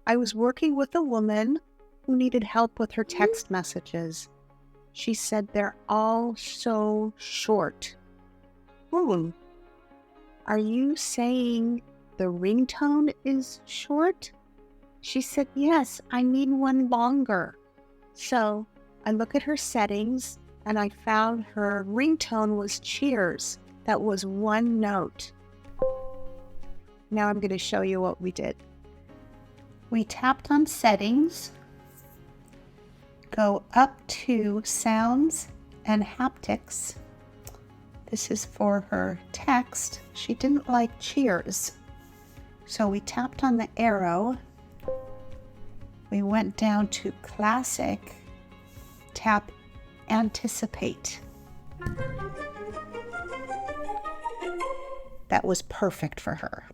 I was working with a woman who needed help with her text messages. She said they're all so short. Are you saying the ringtone is short? She said, yes, I need one longer. So I look at her settings and I found her ringtone was cheers. That was one note. Now I'm going to show you what we did. We tapped on settings, go up to sounds and haptics. This is for her text. She didn't like cheers. So we tapped on the arrow. We went down to classic, tap anticipate. That was perfect for her.